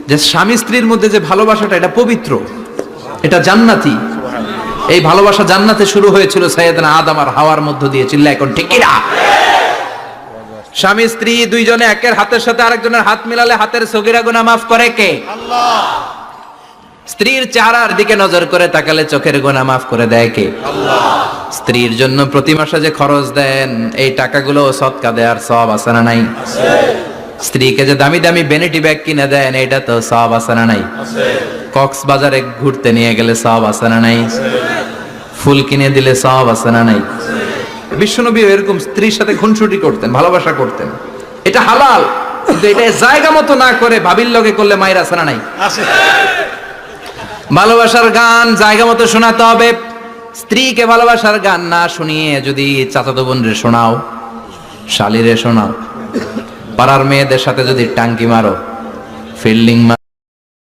যে স্বামী স্ত্রীর মধ্যে যে ভালোবাসাটা, এটা পবিত্র, এটা জান্নাতি। এই ভালোবাসা জান্নাতে শুরু হয়েছিল সাইয়েদনা আদম আর হাওয়ার মধ্য দিয়ে। চিল্লা এখন ঠিক কিনা? স্বামী স্ত্রী দুইজনে একের হাতের সাথে আরেকজনের হাত মিলালে হাতের সগীরা গুনাহ মাফ করে কে? আল্লাহ। স্ত্রীর চেহারার দিকে নজর করে তাকালে চোখের গুনাহ মাফ করে দেয় কে? আল্লাহ। স্ত্রীর জন্য প্রতি মাসে যে খরচ দেন, এই টাকাগুলো সদকা দেওয়ার সওয়াব আছে না নাই? আছে। স্ত্রীকে যে দামি দামি ভ্যানিটি ব্যাগ কিনে দেন, এটা তো সওয়াব আছে না নাই? আছে। কক্সবাজারে ঘুরতে নিয়ে গেলে সওয়াব আছে না নাই? আছে। ফুল কিনে দিলে সওয়াব আছে না নাই? আছে। বিশ্বনবী এরকম স্ত্রীর সাথে খুনসুটি করতেন, ভালোবাসা করতেন। এটা হালাল, কিন্তু এটা জায়গা মতো না করে ভাবির লগে করলে মায়ের আছে না নাই? আছে। ভালোবাসার গান জায়গা মতো শোনাতে হবে। স্ত্রীকে ভালোবাসার গান না শুনিয়ে যদি চাচাতো বোনরে শোনাও, শালিরে শোনাও, পাড়ার মেয়েদের সাথে যদি টাঙ্কি মারো, ফিল্ডিং